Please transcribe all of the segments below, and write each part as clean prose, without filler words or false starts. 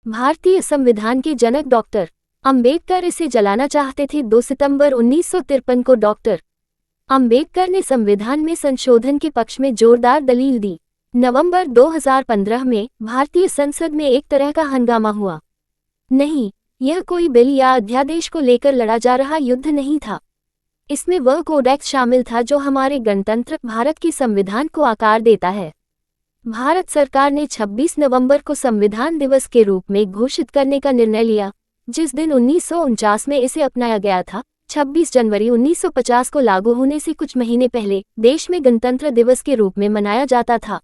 भारतीय संविधान के जनक डॉक्टर अंबेडकर इसे जलाना चाहते थे। 2 सितंबर 1953 को डॉक्टर अंबेडकर ने संविधान में संशोधन के पक्ष में जोरदार दलील दी। नवंबर 2015 में भारतीय संसद में एक तरह का हंगामा हुआ। नहीं, यह कोई बिल या अध्यादेश को लेकर लड़ा जा रहा युद्ध नहीं था। इसमें वह कोडेक्स शामिल था जो हमारे गणतंत्र भारत की संविधान को आकार देता है। भारत सरकार ने 26 नवंबर को संविधान दिवस के रूप में घोषित करने का निर्णय लिया, जिस दिन 1949 में इसे अपनाया गया था। 26 जनवरी 1950 को लागू होने से कुछ महीने पहले देश में गणतंत्र दिवस के रूप में मनाया जाता था।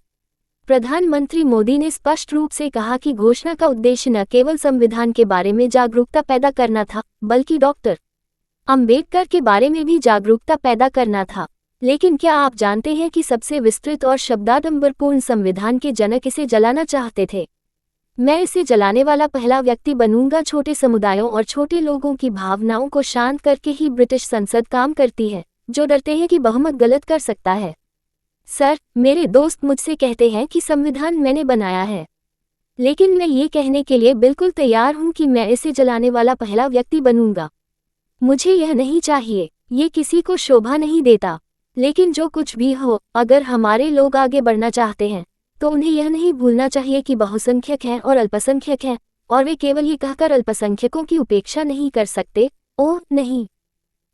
प्रधानमंत्री मोदी ने स्पष्ट रूप से कहा कि घोषणा का उद्देश्य न केवल संविधान के बारे में जागरूकता पैदा करना था, बल्कि डॉक्टर अंबेडकर के बारे में भी जागरूकता पैदा करना था। लेकिन क्या आप जानते हैं कि सबसे विस्तृत और शब्दाडंबरपूर्ण संविधान के जनक इसे जलाना चाहते थे? मैं इसे जलाने वाला पहला व्यक्ति बनूंगा। छोटे समुदायों और छोटे लोगों की भावनाओं को शांत करके ही ब्रिटिश संसद काम करती है, जो डरते हैं कि बहुमत गलत कर सकता है। सर, मेरे दोस्त मुझसे कहते हैं कि संविधान मैंने बनाया है, लेकिन मैं ये कहने के लिए बिल्कुल तैयार हूं कि मैं इसे जलाने वाला पहला व्यक्ति बनूंगा। मुझे यह नहीं चाहिए, ये किसी को शोभा नहीं देता। लेकिन जो कुछ भी हो, अगर हमारे लोग आगे बढ़ना चाहते हैं तो उन्हें यह नहीं भूलना चाहिए कि बहुसंख्यक हैं और अल्पसंख्यक हैं, और वे केवल ये कहकर अल्पसंख्यकों की उपेक्षा नहीं कर सकते। ओह नहीं,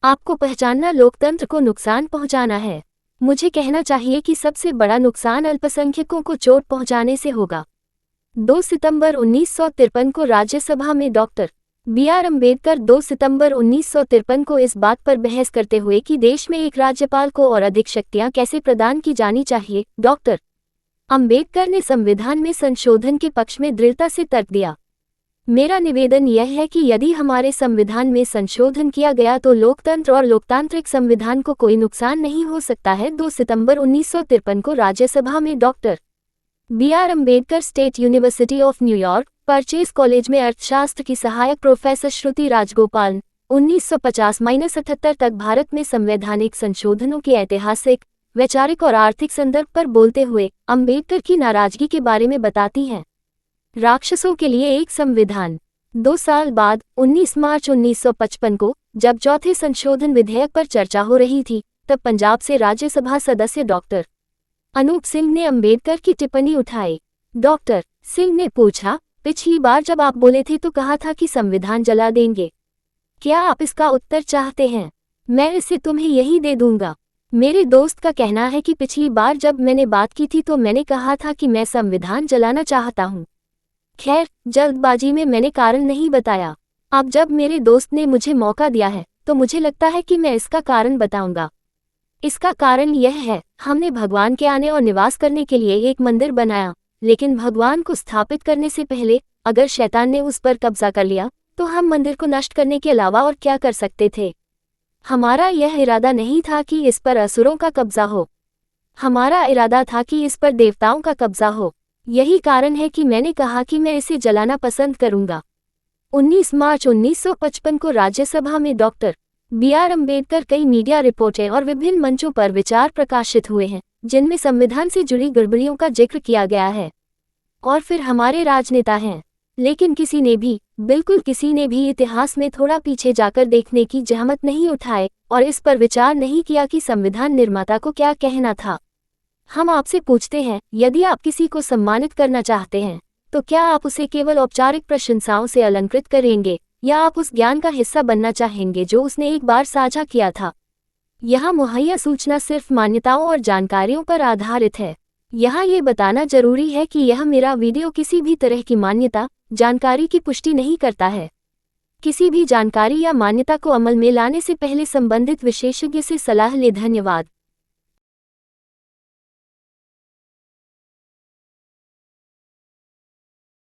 आपको पहचानना लोकतंत्र को नुकसान पहुंचाना है। मुझे कहना चाहिए कि सबसे बड़ा नुकसान अल्पसंख्यकों को चोट पहुंचाने से होगा। 2 सितंबर 1953 को राज्यसभा में डॉक्टर B.R. अम्बेडकर 2 सितंबर 1953 को इस बात पर बहस करते हुए कि देश में एक राज्यपाल को और अधिक शक्तियां कैसे प्रदान की जानी चाहिए, डॉक्टर अम्बेडकर ने संविधान में संशोधन के पक्ष में दृढ़ता से तर्क दिया। मेरा निवेदन यह है कि यदि हमारे संविधान में संशोधन किया गया तो लोकतंत्र और लोकतांत्रिक संविधान को कोई नुकसान नहीं हो सकता है। 2 सितंबर 1953 को राज्यसभा में doctor B.R. Ambedkar state university of New York purchase college में अर्थशास्त्र की सहायक प्रोफेसर श्रुति राजगोपाल 1950-78 तक भारत में संवैधानिक संशोधनों के ऐतिहासिक, वैचारिक और आर्थिक संदर्भ पर बोलते हुए अम्बेडकर की नाराजगी के बारे में बताती हैं। राक्षसों के लिए एक संविधान। 2 साल बाद 19 मार्च 1955 को जब चौथे संशोधन विधेयक पर चर्चा हो रही थी, तब पंजाब से राज्यसभा सदस्य डॉक्टर अनूप सिंह ने अम्बेडकर की टिप्पणी उठाई। डॉक्टर सिंह ने पूछा, पिछली बार जब आप बोले थे तो कहा था कि संविधान जला देंगे, क्या आप इसका उत्तर चाहते हैं? मैं इसे तुम्हें यही दे दूंगा। मेरे दोस्त का कहना है कि पिछली बार जब मैंने बात की थी तो मैंने कहा था कि मैं संविधान जलाना चाहता हूं। खैर, जल्दबाजी में मैंने कारण नहीं बताया। अब जब मेरे दोस्त ने मुझे मौका दिया है तो मुझे लगता है कि मैं इसका कारण बताऊंगा। इसका कारण यह है, हमने भगवान के आने और निवास करने के लिए एक मंदिर बनाया, लेकिन भगवान को स्थापित करने से पहले अगर शैतान ने उस पर कब्जा कर लिया तो हम मंदिर को नष्ट करने के अलावा और क्या कर सकते थे? हमारा यह इरादा नहीं था कि इस पर असुरों का कब्जा हो, हमारा इरादा था कि इस पर देवताओं का कब्जा हो। यही कारण है कि मैंने कहा कि मैं इसे जलाना पसंद करूंगा। 19 मार्च 1955 को राज्यसभा में डॉक्टर B.R. अम्बेडकर कई मीडिया रिपोर्टें और विभिन्न मंचों पर विचार प्रकाशित हुए हैं, जिनमें संविधान से जुड़ी गड़बड़ियों का जिक्र किया गया है। और फिर हमारे राजनेता हैं, लेकिन किसी ने भी, बिल्कुल किसी ने भी इतिहास में थोड़ा पीछे जाकर देखने की जहमत नहीं उठाए और इस पर विचार नहीं किया कि संविधान निर्माता को क्या कहना था। हम आपसे पूछते हैं, यदि आप किसी को सम्मानित करना चाहते हैं तो क्या आप उसे केवल औपचारिक प्रशंसाओं से अलंकृत करेंगे, या आप उस ज्ञान का हिस्सा बनना चाहेंगे जो उसने एक बार साझा किया था? यहाँ मुहैया सूचना सिर्फ मान्यताओं और जानकारियों पर आधारित है। यहाँ ये बताना जरूरी है कि यह मेरा वीडियो किसी भी तरह की मान्यता, जानकारी की पुष्टि नहीं करता है। किसी भी जानकारी या मान्यता को अमल में लाने से पहले संबंधित विशेषज्ञ से सलाह लें। धन्यवाद।